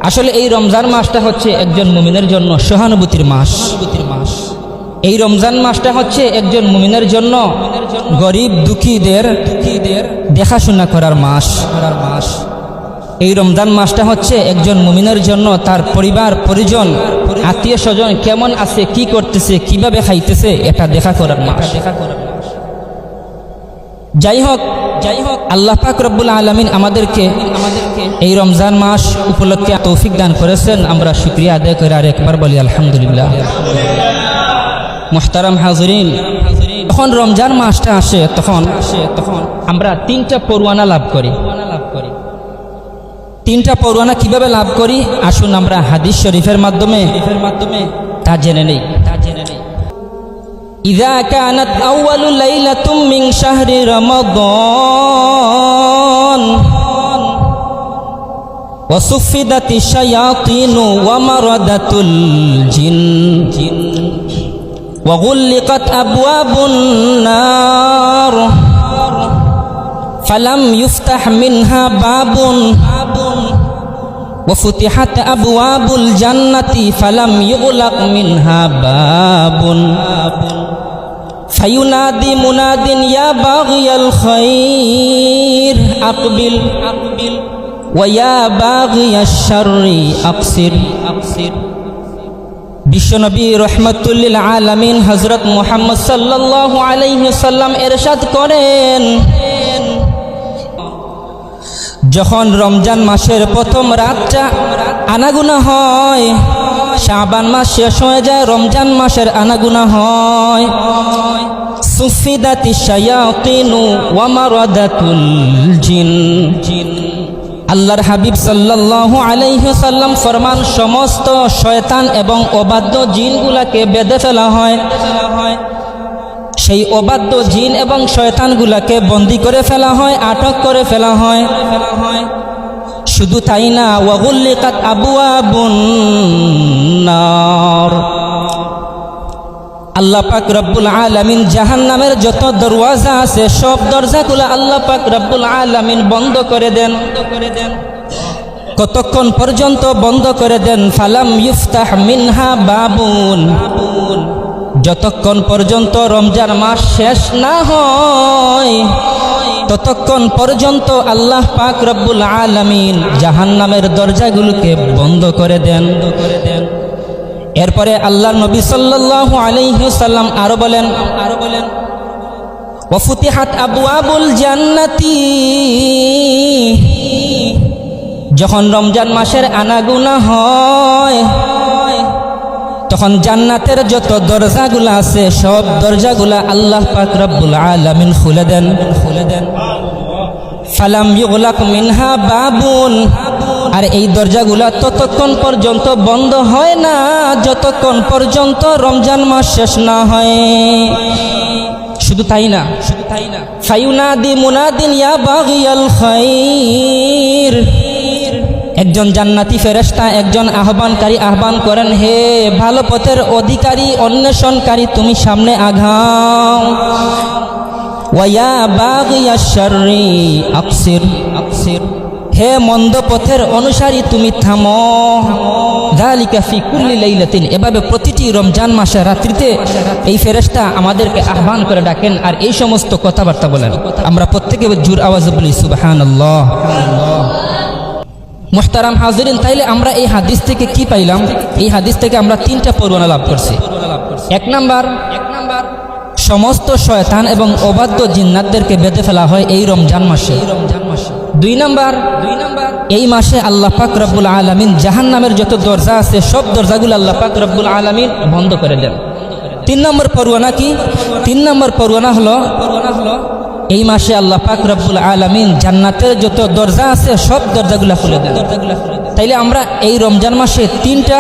আসলে এই রমজান মাসটা হচ্ছে একজন মুমিনের জন্য সহানুভূতির মাস। এই রমজান মাসটা হচ্ছে একজন মুমিনের জন্য গরিব দুঃখীদের দেখাশোনা করার মাস। এই রমজান মাসটা হচ্ছে একজন মুমিনের জন্য তার পরিবার পরিজন আত্মীয় স্বজন কেমন আছে, কি করতেছে, কিভাবে খাইতেছে, এটা দেখা করার মাস। যাই হোক আল্লাহ পাক রব্বুল আলামিন আমাদেরকে এই রমজান মাস উপলক্ষে তৌফিক দান করেছেন। আমরা শুকরিয়া আদায় করে আর একবার বলি আলহামদুলিল্লাহ। মুহতারাম হাজিরিন, যখন রমজান মাসটা আসে তখন আমরা তিনটা পরওয়ানা লাভ করি। তিনটা পরওয়ানা কিভাবে লাভ করি আসুন আমরা হাদিস শরীফের মাধ্যমে তা জেনে নেই। إذا كانت أول ليلة من شهر رمضان وصفدت الشياطين ومردت الجن وغلقت أبواب النار فلم يفتح منها باب وفتحت أبواب الجنة فلم يغلق منها باب فينادي مناد يا باغي الخير أقبل ويا باغي الشر أقصر। বিশ্বনবী রহমাতুল লিল আলামিন হযরত মুহাম্মদ সাল্লাল্লাহু আলাইহি ওয়াসাল্লাম ইরশাদ করেন, যখন রমজান মাসের প্রথম রাতটা আনাগুনা হয়, শাবান মাস শেষ হয়ে যায়, রমজান মাসের আনাগুনা হয়, সুফিদাতিশ শায়াতিনু ওয়া মারাদাতুল জিন। আল্লাহর হাবিব সাল্লাল্লাহু আলাইহি ওয়াসাল্লাম ফরমান, সমস্ত শয়তান এবং অবাধ্য জিনগুলাকে বেঁধে ফেলা হয়। সেই অবাধ্য জিন এবং শয়তানগুলাকে বন্দী করে ফেলা হয়, আটক করে ফেলা হয়। শুধু তাই না, ওয়াগুল্লিকাত আবওয়াবুন নার, আল্লাহ পাক রব্বুল আলামিন জাহান্নামের যত দরওয়াজা আছে সব দরজাগুলো আল্লাহ পাক রব্বুল আলামিন বন্ধ করে দেন। কতক্ষণ পর্যন্ত বন্ধ করে দেন? ফালাম ইফতাহ মিনহা বাবুন, যতক্ষণ পর্যন্ত রমজান মাস শেষ না হয় ততক্ষণ পর্যন্ত আল্লাহ পাক রব্বুল আলামিন জাহান্নামের দরজাগুলোকে বন্ধ করে দেন। এরপরে আল্লাহর নবী সাল্লাল্লাহু আলাইহি ওয়াসাল্লাম আরো বলেন ওয়া ফুতিহাত আবওয়াবুল জান্নাতি, যখন রমজান মাসের আনাগুনা হয় তখন জান্নাতের যত দরজাগুলো আছে সব দরজাগুলা আল্লাহ পাক রব্বুল আলামিন খুলে দেন। ফালাম ইউগলাক মিনহা বাবুন, আর এই দরজাগুলা ততক্ষণ পর্যন্ত বন্ধ হয় না যতক্ষণ পর্যন্ত রমজান মাস শেষ না হয়। শুধু তাই না, ফায়ুনাদি মুনাদিন ইয়া বাগিয়াল খায়র, একজন জান্নাতি ফেরেশতা একজন আহ্বানকারী আহ্বান করেন, হে ভালো পথের অধিকারী অন্বেষণকারী তুমি সামনে আগাও। ওয়া বাগিয়াশ শাররি আকসির, হে মন্দ পথের অনুসারী তুমি থামো। যালিকা ফি কুল্লি লাইলাতিন, এভাবে প্রতিটি রমজান মাসের রাত্রিতে এই ফেরেশতা আমাদেরকে আহ্বান করে ডাকেন আর এই সমস্ত কথাবার্তা বলেন। আমরা প্রত্যেকে জোর আওয়াজে বলি সুবহানাল্লাহ। মুহতারাম হাজিরিন, তাইলে আমরা এই হাদিস থেকে কি পাইলাম? এই হাদিস থেকে আমরা তিনটা পরওয়ানা লাভ করছি। এক নাম্বার, সমস্ত শয়তান এবং অবাধ্য জিন্নাতদেরকে বেঁধে ফেলা হয় এই রমজান মাসে। দুই নাম্বার, এই মাসে আল্লাহ পাক রব্বুল আলামিন জাহান্নামের যত দরজা আছে সব দরজাগুলো আল্লাহ পাক রব্বুল আলামিন বন্ধ করে দেন। তিন নম্বর পরওয়ানা কি? তিন নম্বর পরওয়ানা হলো এই মাসে আল্লাহ পাক রব্বুল আলামিন জান্নাতের যত দরজা আছে সব দরজাগুলো খুলে দেন। তাইলে আমরা এই রমজান মাসে তিনটা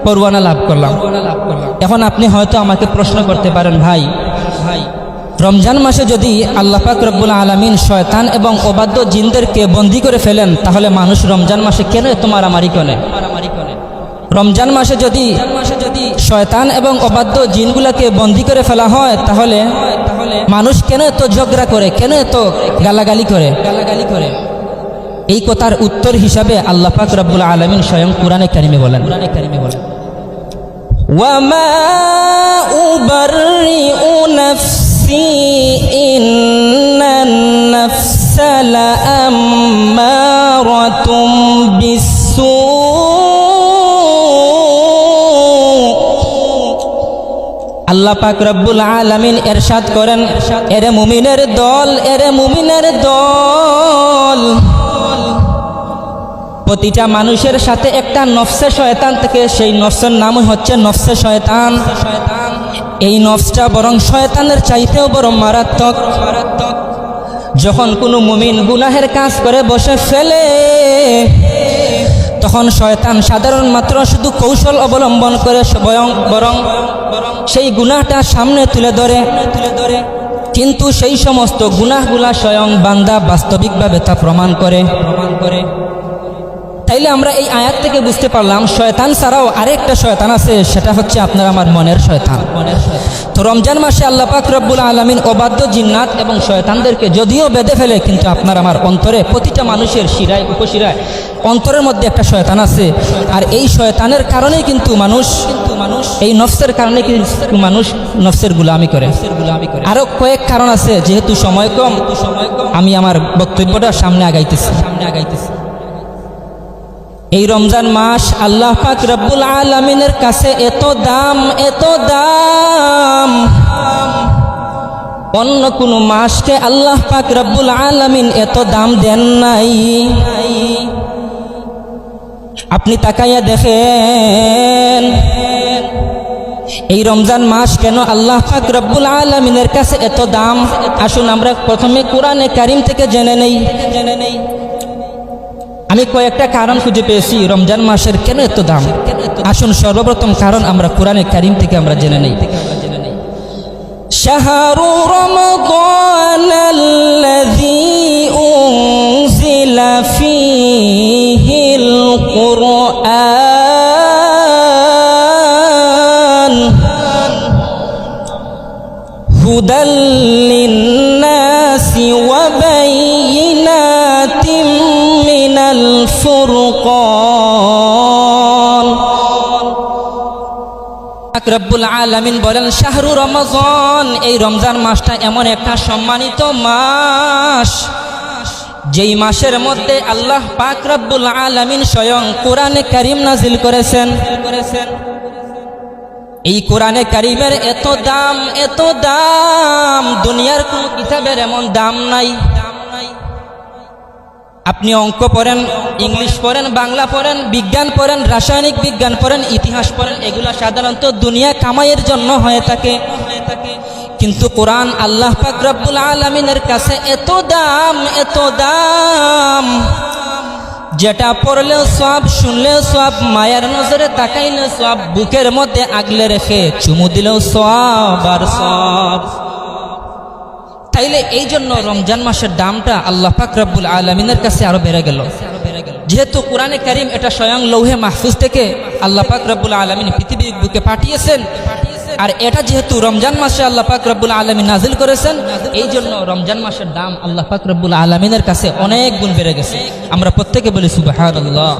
পরওয়ানা লাভ করলাম। এখন আপনি হয়তো আমাকে প্রশ্ন করতে পারেন, ভাই রমজান মাসে যদি আল্লাহ পাক রব্বুল আলামিন শয়তান এবং অবাধ্য জিনদেরকে বন্দী করে ফেলেন তাহলে মানুষ রমজান মাসে কেন এত মারামারি করে? রমজান মাসে যদি শয়তান এবং অবাধ্য জিনগুলোকে বন্দী করে ফেলা হয় তাহলে মানুষ কেন এত ঝগড়া করে, কেন এত গালাগালি করে? এই কথার উত্তর হিসাবে আল্লাহ পাক রব্বুল আলামিন স্বয়ং কুরআনে কারিমে বলেন, ওয়ামা উবাররিউ নাফসি ইন্নান নাফসা লাআম্মারাতুম বিসসু। আল্লাহ পাক রব্বুল আলামিন ইরশাদ করেন, এরে মুমিনের দল, এরে মুমিনের দল, প্রতিটা মানুষের সাথে একটা নফসে শয়তান থেকে, সেই নফসের নাম হচ্ছে নফসে শয়তান। এই নফসটা বরং শয়তানের চাইতেও বড় মারাত্মক। যখন কোনো মুমিন গুনাহের কাজ করে বসে ফেলে, তখন শয়তান সাধারণ মাত্র শুধু কৌশল অবলম্বন করে বরং সেই গুনাহটা সামনে তুলে ধরে, কিন্তু সেই সমস্ত গুনাহগুলা স্বয়ং বান্দা বাস্তবিকভাবে তা প্রমাণ করে। তাইলে আমরা এই আয়াত থেকে বুঝতে পারলাম শয়তান ছাড়াও আরেকটা শয়তান আছে, সেটা হচ্ছে আপনার আমার মনের শয়তান। তো রমজান মাসে আল্লাহ পাক রব্বুল আলামিন অবাধ্য জিন্নাত এবং শয়তানদেরকে যদিও বেঁধে ফেলে, কিন্তু আপনার আমার অন্তরে, প্রতিটা মানুষের শিরায় উপশিরায় অন্তরের মধ্যে একটা শয়তান আছে। আর এই শয়তানের কারণেই কিন্তু মানুষ এই নফসের কারণে কিন্তু মানুষ নফসের গুলামি করে। আরো কয়েক কারণ আছে, যেহেতু সময় কম আমি আমার বক্তব্যটা সামনে আগাইতেছি। এই রমজান মাস আল্লাহ পাক রব্বুল আলামিনের কাছে এত দাম, এত দাম, অন্য কোন মাসকে আল্লাহ পাক রব্বুল আলামিন এত দাম দেন নাই। আপনি তাকাইয়া দেখেন এই রমজান মাস কেন আল্লাহ পাক রব্বুল আলামিনের কাছে এত দাম। আসুন আমরা প্রথমে কোরআনে কারিম থেকে জেনে নেই। আমি কয়েকটা কারণ খুঁজে পেয়েছি রমজান মাসের কেন এত দাম। আসুন সর্বপ্রথম কারণ আমরা কোরআনে কারিম থেকে আমরা জেনে নেই। শাহরু রমাদানাল্লাযী উনজিলা ফীহিল কুরআন হুদাল লিন্নাসি ওয়া বাইয়িনাতিম মিনাল ফুরকান। রব্বুল আলামিন বলেন শাহরু রমাদান, এই রমজান মাসটা এমন একটা সম্মানিত মাস, যেই মাসের মধ্যে আল্লাহ পাক রব্বুল আলামিন স্বয়ং কোরআনে কারিম নাজিল করেছেন। এই কোরআনে কারিমের এত দাম, এত দাম, দুনিয়ার কোন কিতাবের এমন দাম নাই। আপনি অঙ্ক পড়েন, ইংলিশ পড়েন, বাংলা পড়েন, বিজ্ঞান পড়েন, রাসায়নিক বিজ্ঞান পড়েন, ইতিহাস পড়েন, এগুলা সাধারণত দুনিয়া কামাইয়ের জন্য হয়ে থাকে। কিন্তু কোরআন আল্লাহ পাক রব্বুল আলামিনের কাছে এত দাম, এত দাম, যেটা পড়লেও সওয়াব, শুনলেও সওয়াব, মায়ের নজরে তাকাইলেও সওয়াব, বুকের মধ্যে আগলে রেখে চুমু দিলেও সওয়াব আর সওয়াব। তাইলে এই জন্য রমজান মাসের দামটা আল্লাহ পাক রব্বুল আলামিনের কাছে আরো বেড়ে গেল। যেহেতু কোরআনে কারিম এটা স্বয়ং লৌহে মাহফুজ থেকে আল্লাহ পাক রব্বুল আলামিন পৃথিবীর বুকে পাঠিয়েছেন, আর এটা যেহেতু রমজান মাসে আল্লাহ পাক রব্বুল আলামিন নাজিল করেছেন, এই জন্য রমজান মাসের দাম আল্লাহ পাক রব্বুল আলামিনের কাছে অনেক গুণ বেড়ে গেছে। আমরা প্রত্যেকে বলি সুবহানাল্লাহ।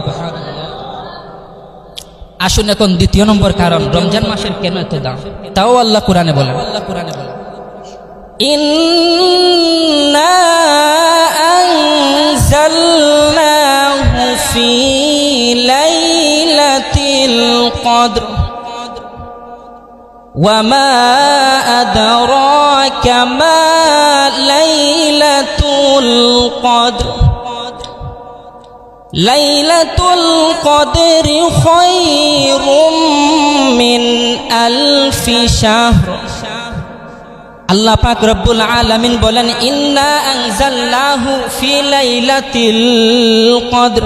আসুন এখন দ্বিতীয় নম্বর কারণ রমজান মাসের কেন এত দাম, তাও আল্লাহ কোরআনে বলেন, ইন্না আনজালনাহু ফি লাইলাতিল কদর ওয়া মা আদরাকা মা লাইলাতুল কদর লাইলাতুল কদরি খায়রুম মিন আলফি শাহর। আল্লাহ পাক রব্বুল আলামিন বলেন ইন্না আনজালনাহু ফি লাইলাতিল কদর,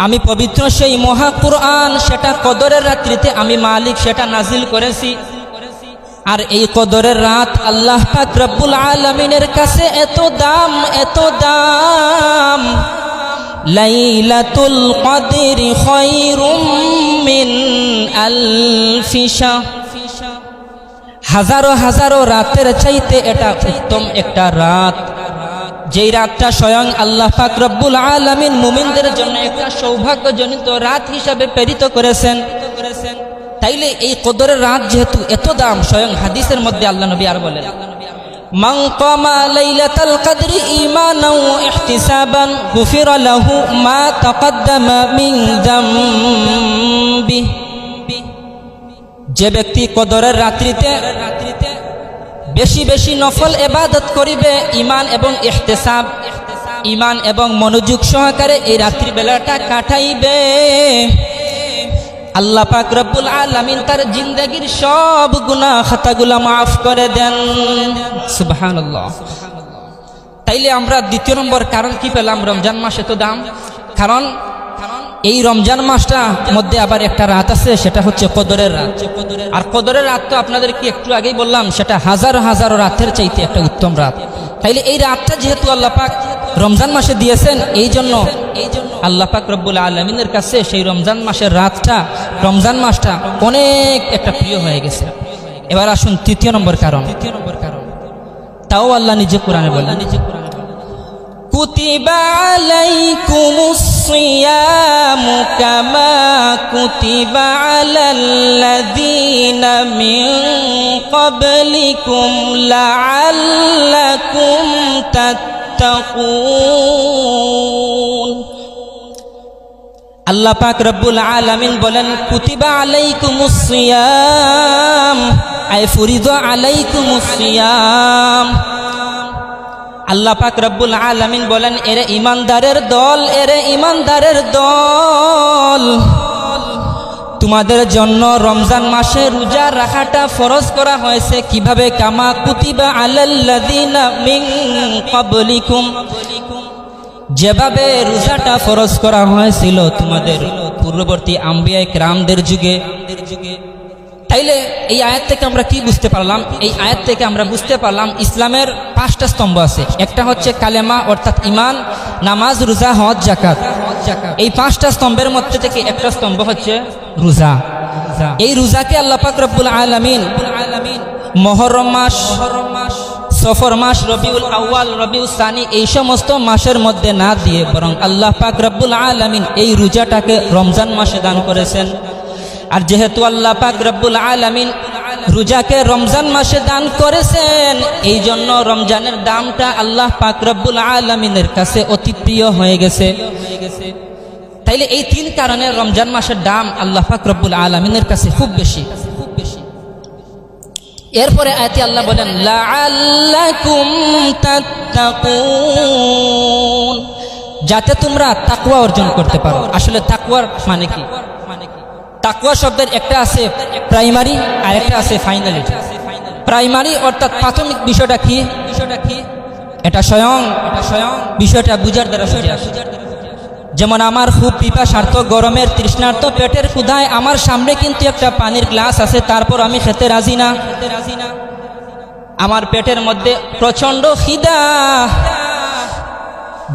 আমি পবিত্র সেই মহা কুরআন, সেটা কদরের রাত্রিতে আমি মালিক সেটা নাজিল করেছি। আর এই কদরের রাত আল্লাহ পাক রব্বুল আলামিনের কাছে এত দাম, এত দাম। লাইলাতুল কদরি খায়রুম মিন আলফি শাহর, হাজারো হাজারো রাতের চাইতে এটা উত্তম একটা রাত, যেই রাতটা স্বয়ং আল্লাহ পাক রব্বুল আলামিন মুমিনদের জন্য একটা সৌভাগ্যজনিত রাত হিসাবে প্রেরিত করেছেন। তাইলে এই কদরের রাত যেহেতু এত দাম, স্বয়ং হাদিসের মধ্যে আল্লাহ নবী আর বলেন, মান কামা লাইলাতাল কদরি ঈমানাও ওয়া ইহতিসাবান গুফিরা লাহু মা তাকদ্দামা মিন যামবি। যে ব্যক্তি কদরের রাত্রিতে বেশি বেশি নফল ইবাদত করিবে, ঈমান এবং ইহতিসাব, ঈমান এবং মনোযোগ সহকারে এই রাত্রি বেলাটা কাটাইবে, আল্লাহ পাক রব্বুল আলামিন তার জিন্দেগীর সব গুনাহ খাতাগুলো মাফ করে দেন। সুবহানাল্লাহ। তাইলে আমরা দ্বিতীয় নম্বর কারণ কি পেলাম রমজান মাস এত দাম? কারণ এই রমজান মাসটা মধ্যে আবার একটা রাত আছে, সেটা হচ্ছে কদরের রাত। আর কদরের রাত তো আপনাদেরকে একটু আগেই বললাম, সেটা হাজার হাজার রাতের চাইতে একটা উত্তম রাত। তাইলে এই রাতটা যেহেতু আল্লাহ পাক রমজান মাসে দিয়েছেন, এই জন্য আল্লাহ পাক রব্বুল আলামিনের কাছে সেই রমজান মাসের রাতটা, রমজান মাসটা অনেক একটা প্রিয় হয়ে গেছে। এবার আসুন তৃতীয় নম্বর কারণ। তাও আল্লাহ নিজে কোরআনে বলেন, কুতিবা আলাইকুমুস সিয়ামু কামা কুতিবা আলাল্লাযীনা মিন ক্বাবলিকুম লাআল্লাকুম তাত্তাকুন। আল্লাহ পাক রব্বুল আলামিন বলেন, কুতিবা আলাইকুমুস সিয়াম আই ফুরিদা আলাইকুমুস সিয়াম। আল্লাহ পাক রব্বুল আলামিন বলেন, এরে ঈমানদারের দল, এরে ঈমানদারের দল, তোমাদের জন্য রমজান মাসে রোজা রাখাটা ফরজ করা হয়েছে। কিভাবে? কামা কুতিবা আলাল্লাযীনা মিন ক্বাবলিকুম, যেভাবে রোজাটা ফরজ করা হয়েছিল তোমাদের পূর্ববর্তী আম্বিয়া কিরামদের যুগে। তাইলে এই আয়াত থেকে আমরা কি বুঝতে পারলাম? এই আয়াত থেকে আমরা বুঝতে পারলাম ইসলামের 5টা স্তম্ভ আছে। একটা হচ্ছে কালেমা অর্থাৎ ঈমান, নামাজ, রোজা, হজ, যাকাত। এই 5টা স্তম্ভের মধ্যে থেকে একটা স্তম্ভ হচ্ছে রোজা। এই রোজাকে আল্লাহ পাক রব্বুল আলামিন মুহররম মাস, সফর মাস, রবিউল আউয়াল, রবিউল সানি এই সমস্ত মাসের মধ্যে না দিয়ে বরং আল্লাহ পাক রব্বুল আলামিন এই রোজাটাকে রমজান মাসে দান করেছেন। আর যেহেতু আল্লাহ পাক রব্বুল আলামিন রোজাকে রমজান মাসে দান করেছেন, এই জন্য রমজানের দামটা আল্লাহ পাক রব্বুল আলামিনের কাছে অতি প্রিয় হয়ে গেছে। তাইলে এই 3 কারণে রমজান মাসের দাম আল্লাহ পাক রব্বুল আলামিনের কাছে খুব বেশি। এরপরে আয়াতে আল্লাহ বলেন, লাআল্লাকুম তাত্তাকুন, যাতে তোমরা তাকওয়া অর্জন করতে পারো। আসলে তাকওয়ার মানে কি? তাকওয়া শব্দের একটা আছে প্রাইমারি আর একটা আছে ফাইনালি। প্রাইমারি অর্থাৎ প্রাথমিক বিষয়টা কি? এটা স্বয়ং বিষয়টা বুঝার দ্বারা বুঝে আসে। যেমন আমার খুব পিপাসার্থ, গরমের তৃষ্ণার্ত, পেটের ক্ষুধায় আমার সামনে কিন্তু একটা পানির গ্লাস আছে, তারপর আমি খেতে রাজি না। আমার পেটের মধ্যে প্রচন্ড খিদা,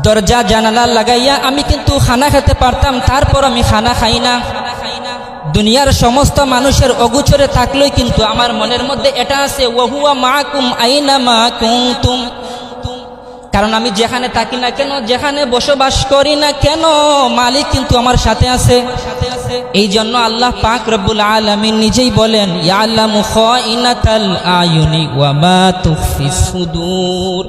দরজা জানালা লাগাইয়া আমি কিন্তু খানা খেতে পারতাম, তারপর আমি খানা খাই না। দুনিয়ার সমস্ত মানুষের অগোচরে থাকলেই কিন্তু আমার মনের মধ্যে এটা আছে, ওয়াহুয়া মাকুম আইনা মা কুনতুম, কারণ আমি যেখানে থাকি না কেন, যেখানে বসবাস করি না কেন, মালিক কিন্তু আমার সাথে আছে। এই জন্য আল্লাহ পাক রব্বুল আলামিন নিজেই বলেন, ইয়ালামু খাইনাতাল আয়ুনি ওয়া মা তুখফিস সুদূর।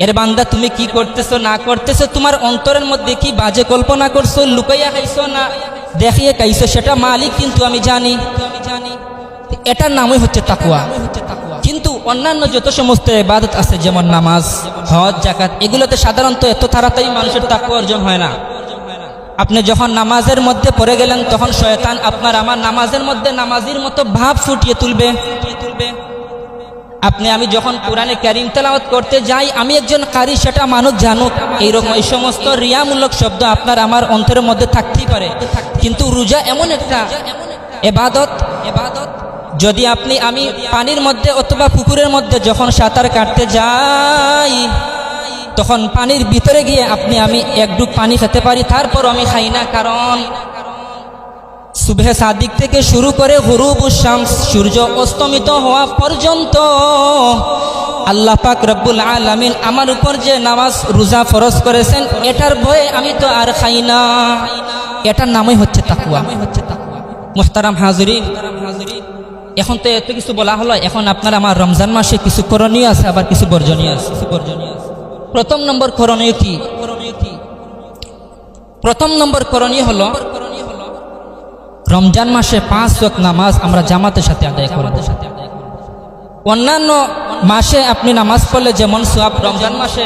এর বান্দা, তুমি কি করতেছো না করতেছো, তোমার অন্তরের মধ্যে কি বাজে কল্পনা করছো, লুকাইয়া খাইছো না দেখিয়ে খাইছো, সেটা মালিক কিন্তু আমি জানি। এটার নামই হচ্ছে তাকওয়া। কিন্তু অন্যান্য যত সমস্ত ইবাদত আছে, যেমন নামাজ, হজ, যাকাত, এগুলোতে সাধারণত এত তাড়াতাড়ি মানুষের তাকওয়া অর্জন হয় না। আপনি যখন নামাজের মধ্যে পড়ে গেলেন, তখন শয়তান আপনার আমার নামাজের মধ্যে নামাজির মতো ভাব ফুটিয়ে তুলবে। আপনি আমি যখন কোরআনে কারীম তেলাওয়াত করতে যাই, আমি একজন কারি, সেটা মানুষ জানুক, এইরকম এই সমস্ত রিয়ামূলক শব্দ আপনার আমার অন্তরের মধ্যে থাকতেই পারে। কিন্তু রোজা এমন একটা ইবাদত, যদি আপনি আমি পানির মধ্যে অথবা পুকুরের মধ্যে যখন সাঁতার কাটতে যাই, তখন পানির ভিতরে গিয়ে আপনি আমি এক ডুব পানি খেতে পারি, তারপর আমি খাই না। কারণ সুবহে সাদিক থেকে শুরু করে গুরুবুশ শামস, সূর্য অস্তমিত হওয়া পর্যন্ত আল্লাহ পাক রব্বুল আলামিন আমার উপর যে নামাজ রোজা ফরজ করেছেন এটার ভয়ে আমি তো আর খাই না। এটার নামই হচ্ছে তাকওয়া। মুহতারাম হাজিরিন, এখন তো এত কিছু বলা হলো, এখন আপনার আমার রমজান মাসে কিছু করণীয় আছে, আবার কিছু বর্জনীয় আছে। প্রথম নম্বর করণীয় কি? প্রথম নম্বর করণীয় হলো রমজান মাসে 5 ওয়াক্ত নামাজ আমরা জামাতের সাথে আদায় করব। অন্যান্য মাসে আপনি নামাজ পড়লে যেমন সওয়াব, রমজান মাসে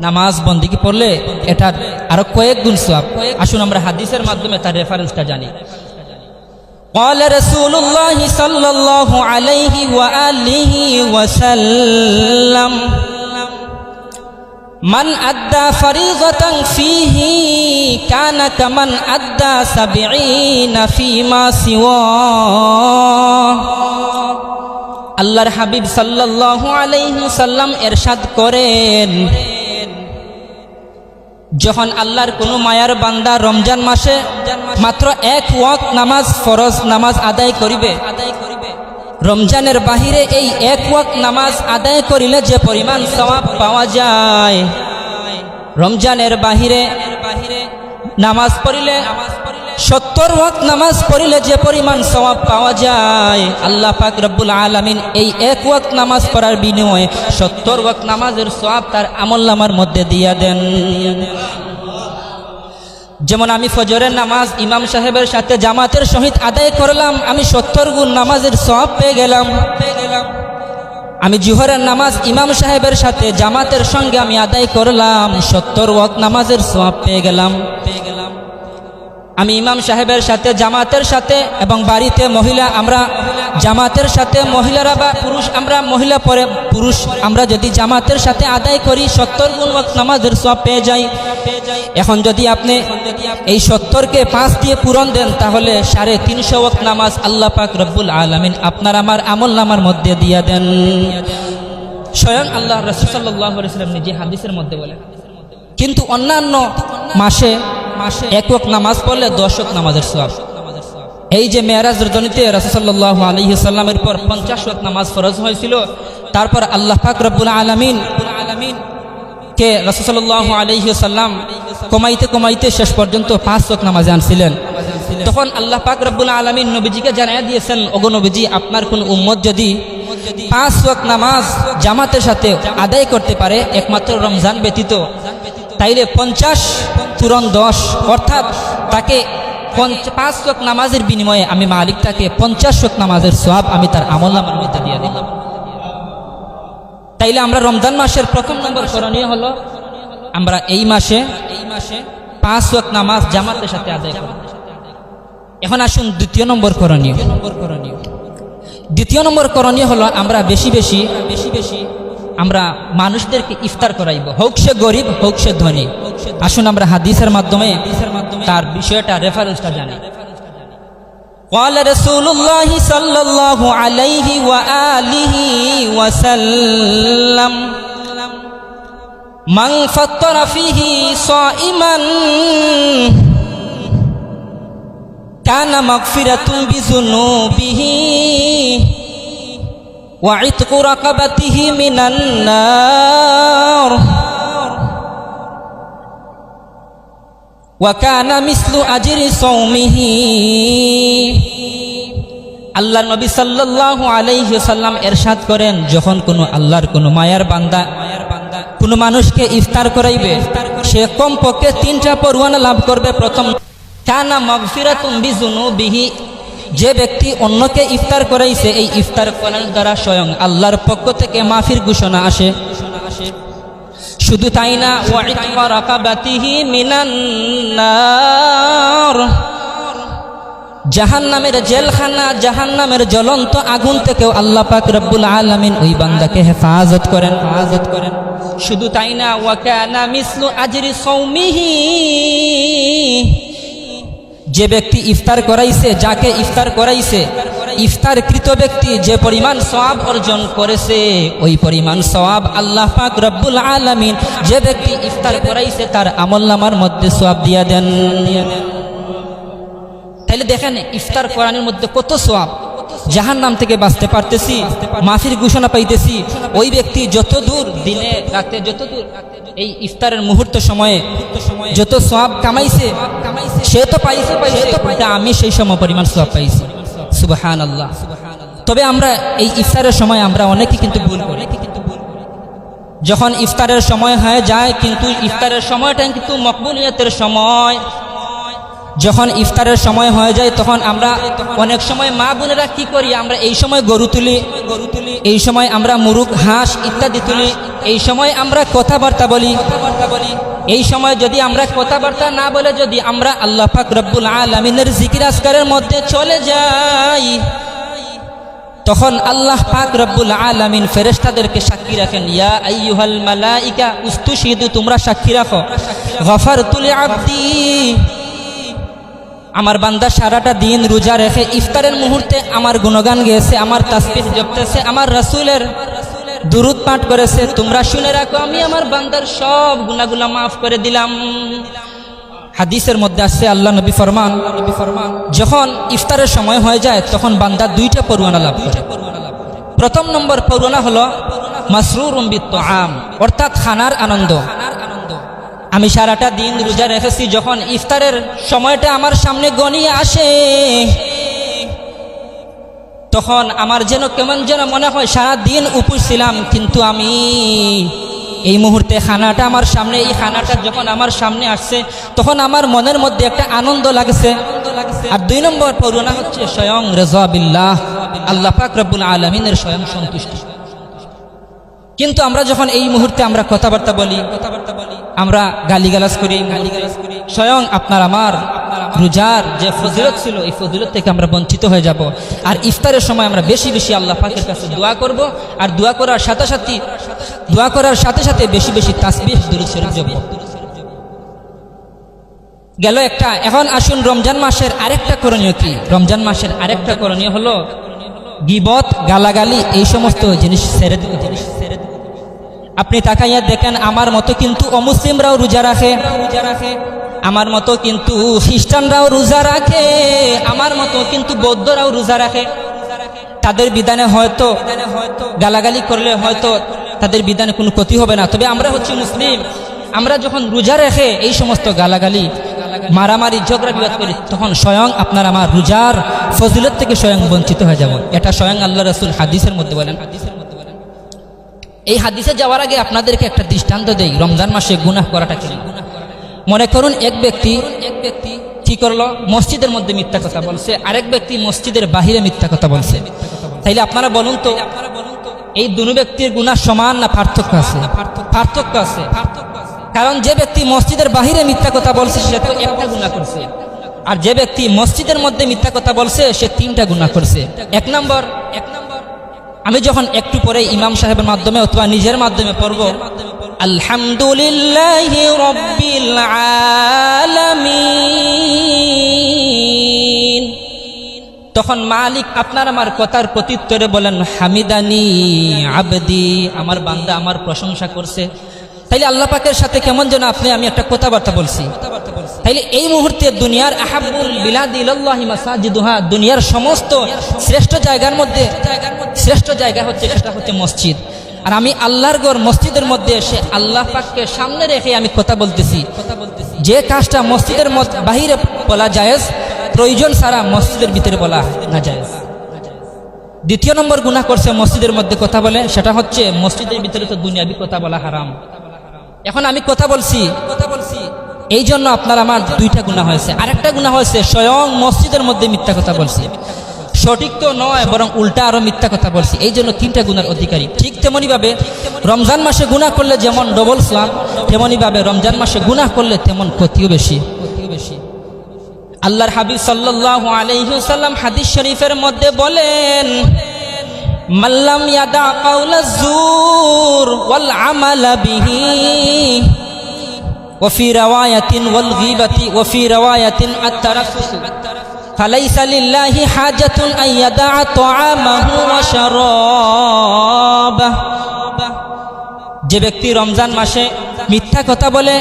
নামাজ বন্দেগী পড়লে এটার আরো কয়েক গুণ সওয়াব। আসুন আমরা হাদিসের মাধ্যমে তার রেফারেন্সটা জানি। قال رسول الله صلى الله عليه وآله وسلم من أدى فريضة فيه كان كمن أدى 70 فيما سواه। আল্লাহর হাবিব সাল্লাল্লাহু আলাইহি ওয়াসাল্লাম ইরশাদ করেন, যখন আল্লাহর কোনো মায়ার বান্দা রমজান মাসে মাত্র 1 ওয়াক্ত নামাজ, ফরজ নামাজ আদায় করিবে, রমজানের বাহিরে এই 1 ওয়াক্ত নামাজ আদায় করিলে যে পরিমাণ সওয়াব পাওয়া যায়, রমজানের বাহিরে নামাজ পড়িলে 70 ওয়াক্ত নামাজ পড়িলে যে পরিমাণ সওয়াব পাওয়া যায়, আল্লাহ পাক রব্বুল আলামিন এই 1 ওয়াক্ত নামাজ পড়ার বিনিময়ে 70 ওয়াক্ত নামাজের সওয়াব তার আমলনামার মধ্যে দিয়ে দেন। যেমন আমি ফজরের নামাজ ইমাম সাহেবের সাথে জামাতের সহিত আদায় করলাম, আমি 70 গুণ নামাজের সওয়াব পেয়ে গেলাম। আমি জোহরের নামাজ ইমাম সাহেবের সাথে জামাতের সঙ্গে আমি আদায় করলাম, 70 ওয়াক্ত নামাজের সওয়াব পেয়ে গেলাম। আমি ইমাম সাহেবের সাথে জামাতের সাথে এবং বাড়িতে মহিলা আমরা জামাতের সাথে, মহিলারা বা পুরুষ আমরা মহিলা পরে পুরুষ আমরা যদি জামাতের সাথে আদায় করি 70 গুণ ওয়াক্ত নামাজের সওয়াব পেয়ে যাই। এখন যদি আপনি এই 70কে 5 দিয়ে পূরণ দেন তাহলে 350 ওয়াক্ত নামাজ আল্লাহ পাক রব্বুল আলামিন আপনার আমার আমলনামার মধ্যে দিয়ে দেন। স্বয়ং আল্লাহ রাসূল সাল্লাল্লাহু আলাইহি ওয়াসাল্লাম নিজে হাদিসের মধ্যে বলেন। কিন্তু অন্যান্য মাসে 1 ওয়াক্ত নামাজ পড়লে 10 ওয়াক্ত নামাজের সওয়াব। এই যে মেরাজ রজনীতে রাসূল সাল্লাল্লাহু আলাইহি ওয়াসাল্লামের পর 50 ওয়াক্ত নামাজ ফরজ হয়েছিল, তারপর আল্লাহ পাক রব্বুল আলামিন কে রাসূল সাল্লাল্লাহু আলাইহি ওয়াসাল্লাম কমাইতে কমাইতে শেষ পর্যন্ত 5 ওয়াক্ত নামাজে আনছিলেন। তখন আল্লাহ পাক রব্বুল আলামিন নবীজিকে জানিয়ে দিয়েছেন, ওগো নবীজি, আপনার কোন উম্মত যদি 5 ওয়াক্ত নামাজ জামাতের সাথে আদায় করতে পারে একমাত্র রমজান ব্যতীত, তাইলে 50 পূরণ 10 অর্থাৎ তাকে 5 ওয়াক্ত নামাজের বিনিময়ে আমি মালিক তাকে 50 ওয়াক্ত নামাজের সওয়াব আমি তার আমলনামার মধ্যে দিয়ে দিলাম। তাইলে আমরা রমজান মাসের প্রথম নম্বর করণীয় হলো আমরা এই মাসে 5 ওয়াক্ত নামাজ জামাতের সাথে আদায় করব। এখন আসুন দ্বিতীয় নম্বর করণীয়। দ্বিতীয় নম্বর করণীয় হলো আমরা বেশি বেশি আমরা মানুষদেরকে ইফতার করাইব, হোক সে গরিব হোক সে ধনী। আসুন আমরা হাদিসের মাধ্যমে তার বিষয়টা রেফারেন্সটা জানি। قال رسول الله صلى الله عليه وآله وسلم من فطر فيه صائما كان مغفرة بذنوبه وعتق رقبته من النار وكان مثل أجر صومه। আল্লাহ নবী সাল্লাল্লাহু আলাইহি ওয়াসাল্লাম ইরশাদ করেন, যখন কোনো আল্লাহর কোনো মায়ার বান্দা কোনো মানুষকে ইফতার করাইবে সে কমপক্ষে 3টা পরওয়ানা লাভ করবে। প্রথম, কানা মাগফিরাতুম বিযুনুবিহি, যে ব্যক্তি অন্যকে ইফতার করাইছে এই ইফতার করার দ্বারা স্বয়ং আল্লাহর পক্ষ থেকে মাফির ঘোষণা আসে। শুধু তাই না, ওয়া ইতকা রাকাবাতিহি মিনান নার, জাহান্নামের জেলখানা জাহান্নামের জ্বলন্ত আগুন থেকেও আল্লাহ পাক রব্বুল আলামিন ওই বান্দাকে হেফাজত করেন। শুধু তাই না, ওয়া কানা মিসলু আজরি সাওমিহি, যে ব্যক্তি ইফতার করাইছে, যাকে ইফতার করাইছে, ইফতারকৃত ব্যক্তি যে পরিমাণ সওয়াব অর্জন করেছে ওই পরিমাণ সওয়াব আল্লাহ পাক রব্বুল আলামিন যে ব্যক্তি ইফতার করাইছে তার আমলনামার মধ্যে সওয়াব দিয়া দেন। তাহলে দেখেন ইফতার করানোর মধ্যে কত সওয়াব। জাহান্নাম থেকে বাঁচতে পারতেছি, মাফির ঘোষণা পাইতেছি, ওই ব্যক্তি যত দূর দিনে রাতে যত দূর এই ইফতারের মুহূর্ত সময়ে যত সওয়াব কামাইছে সে তো পাইছে, কিন্তু আমি সেই সম পরিমাণ সওয়াব পাইছি। সুবহানাল্লাহ। তবে আমরা এই ইফতারের সময় আমরা অনেকে কিন্তু ভুল করি। যখন ইফতারের সময় হয়ে যায়, কিন্তু ইফতারের সময়টা কিন্তু মকবুলিয়তের সময়। যখন ইফতারের সময় হয়ে যায় তখন আমরা অনেক সময় মা বোনেরা কি করি, আমরা এই সময় গরু তুলি, এই সময় আমরা মুরগ হাঁস ইত্যাদি তুলি, এই সময় আমরা কথাবার্তা বলি। এই সময় যদি আমরা কথাবার্তা না বলে যদি আমরা আল্লাহ পাক রব্বুল আলামিনের জিকির আজকারের মধ্যে চলে যাই, তখন আল্লাহ পাক রব্বুল আলামিন ফেরেশতাদেরকে সাক্ষী রাখেন, ইয়া আইয়ুহাল মালাইকা উস্তুশহিদু, তোমরা সাক্ষী রাখো, গফারতু লিআবদি, আমার বান্দা সারাটা দিন রোজা রেখে ইফতারের মুহূর্তে আমার গুণগান গেয়েছে, আমার তাসবিহ জপতেছে, আমার রাসূলের দুরূদ পাঠ করেছে, তোমরা শুনে রাখো আমি আমার বান্দার সব গুনাহগুলো মাফ করে দিলাম। হাদিসের মধ্যে আসছে আল্লাহ নবী ফরমান, যখন ইফতারের সময় হয়ে যায় তখন বান্দা দুইটা পরওয়ানা লাভ করে। প্রথম নম্বর পরওয়ানা হলো মাসরুরুম বিত্তআম, অর্থাৎ খানার আনন্দ। আমি সারাটা দিন রোজা রেখেছি, যখন ইফতারের সময়টা আমার সামনে গনিয়ে আসে তখন আমার যেন কেমন যেন মনে হয় সারা দিন উপোস ছিলাম, কিন্তু আমি এই মুহূর্তে খানাটা আমার সামনে, এই খানাটা যখন আমার সামনে আসছে তখন আমার মনের মধ্যে একটা আনন্দ লাগছে। আর দুই নম্বর পরওয়ানা হচ্ছে স্বয়ং রিজা বিল্লাহ, আল্লাহ পাক রব্বুল আলামিনের স্বয়ং সন্তুষ্টি। কিন্তু আমরা যখন এই মুহূর্তে আমরা কথাবার্তা বলি, আমরা গালিগালাজ করি, স্বয়ং আপনার আমার রোজার যে ফজিলত ছিল এই ফজিলত থেকে আমরা বঞ্চিত হয়ে যাব। আর ইফতারের সময় আমরা বেশি বেশি আল্লাহ পাকের কাছে দোয়া করব, আর দোয়া করার সাথে সাথে বেশি বেশি তাসবিহ দুরূদ শরীফ জপব। গেল একটা। এখন আসুন রমজান মাসের আরেকটা করণীয় কি? রমজান মাসের আরেকটা করণীয় হলো গীবত, গালাগালি, এই সমস্ত জিনিস ছেড়ে দিতে। আপনি তাকাইয়া দেখেন, আমার মতো কিন্তু অমুসলিমরাও রোজা রাখে, আমার মতো কিন্তু খ্রিস্টানরাও রোজা রাখে, আমার মতো কিন্তু বৌদ্ধরাও রোজা রাখে। তাদের বিধানে হয়তো গালাগালি করলে হয়তো তাদের বিধানে কোনো ক্ষতি হবে না, তবে আমরা হচ্ছে মুসলিম, আমরা যখন রোজা রেখে এই সমস্ত গালাগালি, মারামারি, ঝগড়া বিবাদ করি তখন স্বয়ং আপনার আমার রোজার ফজিলত থেকে স্বয়ং বঞ্চিত হয়ে যাব। এটা স্বয়ং আল্লাহ রাসূল হাদিসের মধ্যে বলেন। এই হাদিসে যাওয়ার আগে আপনাদেরকে একটা দৃষ্টান্ত দেই, রমজান মাসে গুনাহ করাটা কি। মনে করুন এক ব্যক্তি কি করলো, মসজিদের মধ্যে মিথ্যা কথা বলছে, আরেক ব্যক্তি মসজিদের বাহিরে মিথ্যা কথা বলছে। তাইলে আপনারা বলুন তো এই দুই ব্যক্তির গুনাহ সমান না পার্থক্য আছে? পার্থক্য আছে। কারণ যে ব্যক্তি মসজিদের বাহিরে মিথ্যা কথা বলছে সে তো একটা গুনাহ করছে, আর যে ব্যক্তি মসজিদের মধ্যে মিথ্যা কথা বলছে সে তিনটা গুনাহ করছে। এক নম্বর, আমি যখন একটু পরে ইমাম সাহেবের মাধ্যমে অথবা নিজের মাধ্যমে পড়ব আলহামদুলিল্লাহি রাব্বিল আলামিন, তখন মালিক আপনার আমার কথার প্রত্যুত্তরে বলেন হামিদানি আবদি, আমার বান্দা আমার প্রশংসা করছে। তাইলে আল্লাহ পাকের সাথে কেমন যেন আমি একটা কথাবার্তা বলছি। তাইলে এই মুহূর্তে দুনিয়ার আহাব্বুল বিলাদি ইলাল্লাহি মাসাজিদুহা, দুনিয়ার সমস্ত শ্রেষ্ঠ জায়গার মধ্যে শ্রেষ্ঠ জায়গা হচ্ছে সেটা হচ্ছে মসজিদ। আর আমি আল্লাহর ঘর মসজিদের মধ্যে এসে আল্লাহ পাককে সামনে রেখে আমি কথা বলতেছি। যে কাজটা মসজিদের বাহিরে বলা জায়েজ, প্রয়োজন ছাড়া মসজিদের ভিতরে বলা না জায়েজ। দ্বিতীয় নম্বর গুনাহ করছে মসজিদের মধ্যে কথা বলে, সেটা হচ্ছে মসজিদের ভিতরে তো দুনিয়াবি কথা বলা হারাম। এখন আমি কথা বলছি এই জন্য আপনার আমার দুইটা গুনাহ হয়েছে। আরেকটা গুনাহ হয়েছে স্বয়ং মসজিদের মধ্যে মিথ্যা কথা বলছি, সঠিক তো নয় বরং উল্টা আরো মিথ্যা কথা বলছি, এই জন্য তিনটা গুনার অধিকারী। ঠিক তেমনি ভাবে রমজান মাসে গুনাহ করলে যেমন ডবল সওয়াব, তেমনি ভাবে রমজান মাসে গুনাহ করলে তেমন ক্ষতিও বেশি। আল্লাহর হাবিব সাল্লাল্লাহু আলাইহি ওয়াসাল্লাম হাদিস শরীফের মধ্যে বলেন, মাল্লাম ইয়াদা কাওলাজ জুর ওয়াল আমালা বিহি ওয়া ফি রাওয়ায়াতিন ওয়াল গীবাতি ওয়া ফি রাওয়ায়াতিন আত-তারাফফুস ফালাইসা লিল্লাহি হাজাতুন আন ইয়াদা তাআমাহু ওয়া শারাবাহু। যে ব্যক্তি রমজান মাসে মিথ্যা কথা বলে,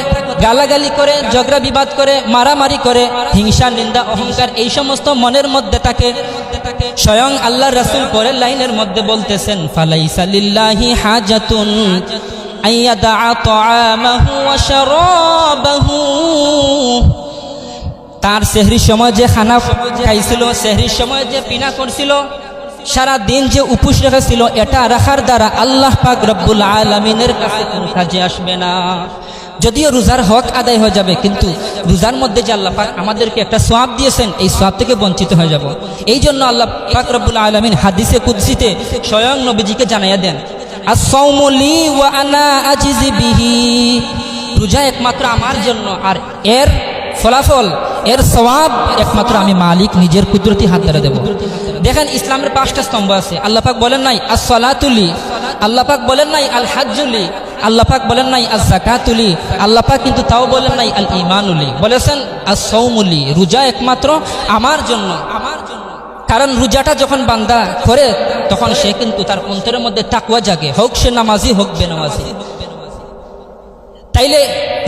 গালাগালি করে, ঝগড়া বিবাদ করে, মারামারি করে, হিংসা নিন্দা অহংকার এই সমস্ত মনের মধ্যে থাকে। স্বয়ং আল্লাহ রাসূল পরের লাইনের মধ্যে বলতেছেন, ফালাইসা লিল্লাহি হাজাতুন আইয়াদা তাআমাহু ওয়া শারাবাহু। তার সেহরির সময় যে খানা খাইছিল, সেহরির সময় যে পিনা করছিল, সারা দিন যে উপোস রেখেছিল, এটা রাখার দ্বারা আল্লাহ পাক রব্বুল আলামিনের কাছে কোনো কাজে আসবে না। যদিও রোজার হক আদায় হয়ে যাবে, কিন্তু রোজার মধ্যে যে আল্লাহ পাক আমাদেরকে একটা সওয়াব দিয়েছেন, এই সওয়াব থেকে বঞ্চিত হয়ে যাব। এই জন্য আল্লাহ পাক রব্বুল আলামিন হাদিসে কুদসিতে স্বয়ং নবীজিকে জানাইয়া দেন, আস-সাওমু লি ওয়া আনা আজিজি বিহি। রোজা একমাত্র আমার জন্য, আর এর ফলাফল, এর সওয়াব একমাত্র আমি মালিক নিজের কুদরতি হাত দ্বারা দেব। দেখেন, ইসলামের 5টা স্তম্ভ আছে। আল্লাহ পাক বলেন নাই আস-সালাতুলি, আল্লাহ পাক বলেন নাই আল হাজ্জুলি, আল্লাহ পাক বলেন নাই আজ-যাকাতুলি, আল্লাহ পাক কিন্তু তাও বলেন নাই আল ঈমানুলি, বলেছেন আস-সাওমুলি। রোজা একমাত্র আমার জন্য। কারণ রোজাটা যখন বান্দা করে, তখন সে কিন্তু তার অন্তরের মধ্যে তাকওয়া জাগে, হোক সে নামাজি হোক বেনামাজি। তাইলে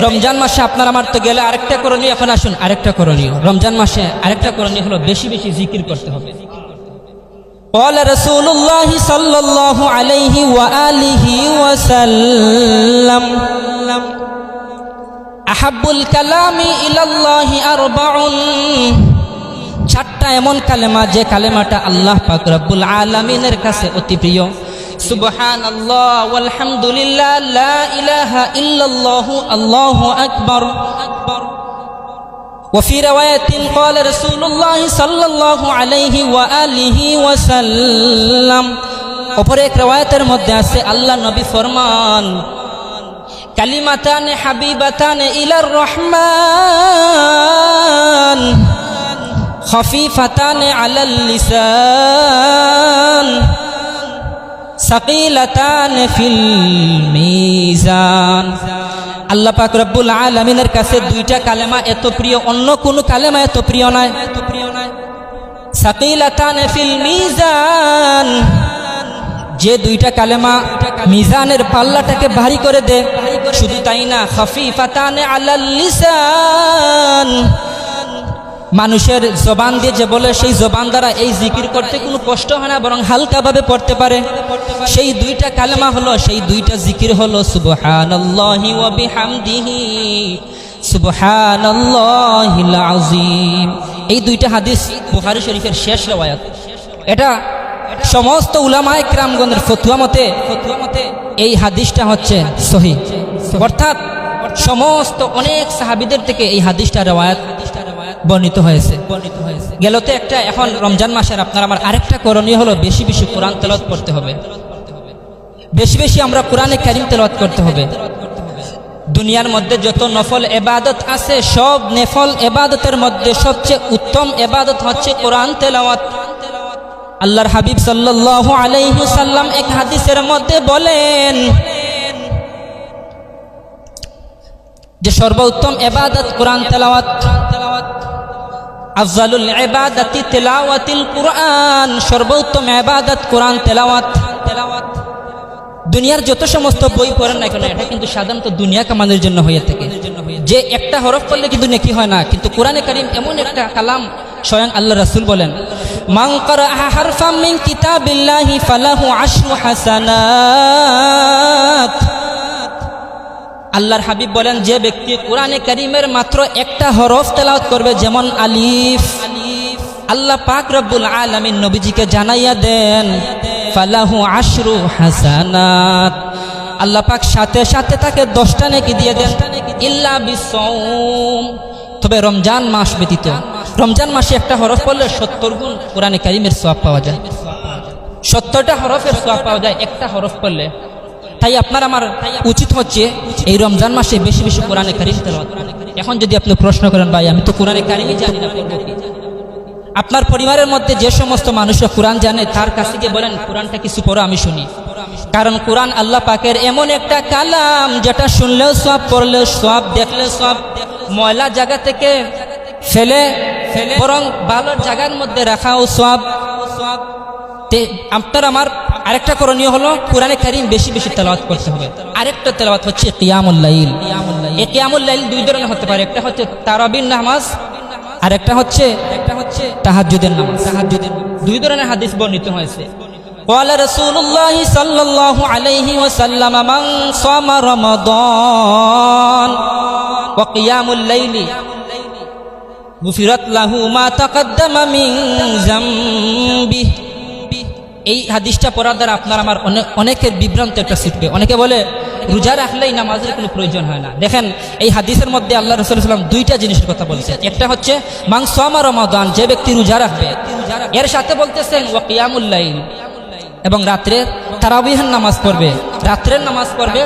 রমজান মাসে আপনার আমার তো গেলে আরেকটা করণীয়। এখন আসুন আরেকটা করণীয়। রমজান মাসে আরেকটা করণীয় হলো বেশি বেশি জিকির করতে হবে। قال رسول الله صلى الله عليه وآله وسلم أحب الكلام إلى الله أربع। 4টা এমন কালেমা, যে কালেমাটা আল্লাহ পাক রব্বুল আলামিনের কাছে অতি প্রিয়। সুবহানাল্লাহ ওয়ালহামদুলিল্লাহ লা ইলাহা ইল্লাল্লাহ আল্লাহু আকবার। وفي رواية قال رسول الله صلى الله عليه وآله وسلم। অপর এক riwayতের মধ্যে আছে, আল্লাহ নবী ফরমান, কালিমাতান হাবিবাতান ইলার রহমান খফিফাতান আলাল লিসান সাকিলাতান ফিল মিজান। আল্লাহ পাক রব্বুল আলামিনের কাছে 2টা কালেমা এত প্রিয়, অন্য কোনো কালেমা এত প্রিয় নয়। সাকিলাতান ফিল মিজান, যে 2টা কালেমা মিজানের পাল্লাটাকে ভারী করে দেয়। শুধু তাই না, খফিফাতান আলাল লিসান, মানুষের জবান দিয়ে যে বলে, সেই জবান দ্বারা এই জিকির করতে কোনো কষ্ট হয় না, বরং হালকাভাবে পড়তে পারে। সেই 2টা কালেমা হলো, সেই 2টা জিকির হলো সুবহানাল্লাহি ওয়া বিহামদিহি সুবহানাল্লাহিল আযীম। এই 2টা হাদিস বুখারী শরীফের শেষ riwayat। এটা সমস্ত উলামায়ে কিরামগণের ফতোয়া মতে এই হাদিসটা হচ্ছে সহিহ, অর্থাৎ সমস্ত অনেক সাহাবীদের থেকে এই হাদিসটা riwayat বর্ণিত হয়েছে। গেল তো একটা। এখন রমজান মাসের আপনার আমার আরেকটা করণীয় হলো বেশি বেশি কোরআন তেলাওয়াত করতে হবে। বেশি বেশি আমরা কোরআনে কারীম তেলাওয়াত করতে হবে। দুনিয়ার মধ্যে যত নফল ইবাদত আছে, সব নফল ইবাদতের মধ্যে সবচেয়ে উত্তম ইবাদত হচ্ছে কোরআন তেলাওয়াত। আল্লাহর হাবিব সাল্লাল্লাহু আলাইহি ওয়াসাল্লাম এক হাদিসের মধ্যে বলেন যে সর্বোত্তম ইবাদত কোরআন তেলাওয়াত। আফজালুল ইবাদাতি তিলাওয়াতিল কুরআন, সর্বোত্তম ইবাদত কোরআন তেলাওয়াত। দুনিয়ার যত সমস্ত বই পড়েন না কেন, এটা কিন্তু সাধারণত দুনিয়া কামানোর জন্য হয়ে থাকে। যে একটা হরফ পড়লে কিন্তু নেকি হয় না, কিন্তু কোরআনে কারীম এমন একটা কালাম, স্বয়ং আল্লাহ রাসূল বলেন, মান ক্বারাআ হারফাম মিন কিতাবিল্লাহি ফালাহু 10 হাসানাত। আল্লাহর হাবিব বলেন, যে ব্যক্তি কোরআনে কারীমের মাত্র একটা হরফ তেলাওয়াত করবে, যেমন আলিফ, আল্লাহ পাক রব্বুল আলামিন নবীজিকে জানাইয়া দেন, ফালাহু 10 হাসানাত। আল্লাহ পাক সাথে সাথে তাকে 10টা নেকি দিয়ে দেন, ইল্লা বিসওম, তবে রমজান মাস ব্যতীত। রমজান মাসে একটা হরফ পড়লে 70 গুণ কোরআনে কারীমের সওয়াব পাওয়া যায়। 70টা হরফের সওয়াব পাওয়া যায় একটা হরফ পড়লে। তাই আপনার আমার উচিত হচ্ছে এই রমজান মাসে বেশি বেশি কোরআনে কারীম তেলাওয়াত। এখন যদি আপনি প্রশ্ন করেন, ভাই আমি তো কোরআনে কারীমই জানি না, পড়ব কি? আপনার পরিবারের মধ্যে যে সমস্ত মানুষরা কোরআন জানে, তার কাছে গিয়ে বলেন, কোরআনটা কিছু পড়ো, আমি শুনি। কারণ কোরআন আল্লাহ পাকের এমন একটা কালাম, যেটা শুনলেও সওয়াব, পড়লেও সওয়াব, দেখলেও সওয়াব। ময়লা জায়গা থেকে ফেলে বরং ভালো জায়গার মধ্যে রাখাও সওয়াব। আপনার আমার আরেকটা করণীয় হলো কোরআনে কারীম বেশি বেশি তেলাওয়াত করতে হবে। আরেকটা তেলাওয়াত হচ্ছে কিয়ামুল লাইল। এই কিয়ামুল লাইল দুই ধরনের হতে পারে, একটা হচ্ছে তারাবির নামাজ, আর একটা হচ্ছে তাহাজ্জুদের নামাজ। দুই ধরনের হাদিস বর্ণিত হয়েছে। قال رسول الله صلى الله عليه وسلم من صام رمضان وقيام الليل غفرت له ما تقدم من ذنبه। এই হাদিসটা পড়ার দ্বারা আপনার আমার অনেকের বিভ্রান্ত একটা সৃষ্টি। অনেকে বলে রোজা রাখলেই নামাজের কোনো প্রয়োজন হয় না। দেখেন এই হাদিসের মধ্যে আল্লাহ রাসূল সাল্লাল্লাহু আলাইহি ওয়াসাল্লাম দুইটা জিনিসের কথা বলছেন। একটা হচ্ছে মান সামা রমাদান, যে ব্যক্তি রোজা রাখবে, এর সাথে বলতেছেন ওয়া কিয়ামুল লাইল, এবং রাত্রে তারাবিহের নামাজ পড়বে, রাত্রের নামাজ পড়বে,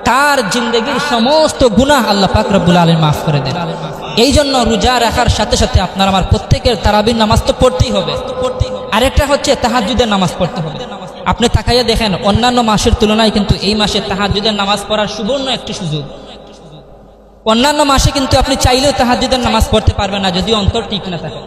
তার জিন্দেগির সমস্ত গুনাহ আল্লাহ পাক রব্বুল আলামিন মাফ করে দেন। এই জন্য রোজা রাখার সাথে সাথে আপনার আমার প্রত্যেকের তারাবির নামাজ তো পড়তেই হবে। আরেকটা হচ্ছে তাহাজ্জুদের নামাজ পড়তে হবে। আপনি তাকাইয়া দেখেন অন্যান্য মাসের তুলনায় কিন্তু এই মাসে তাহাজ্জুদের নামাজ পড়ার সুবর্ণ একটি সুযোগ। অন্যান্য মাসে কিন্তু আপনি চাইলেও তাহাজ্জুদের নামাজ পড়তে পারবেন না যদি অন্তর ঠিক না থাকে।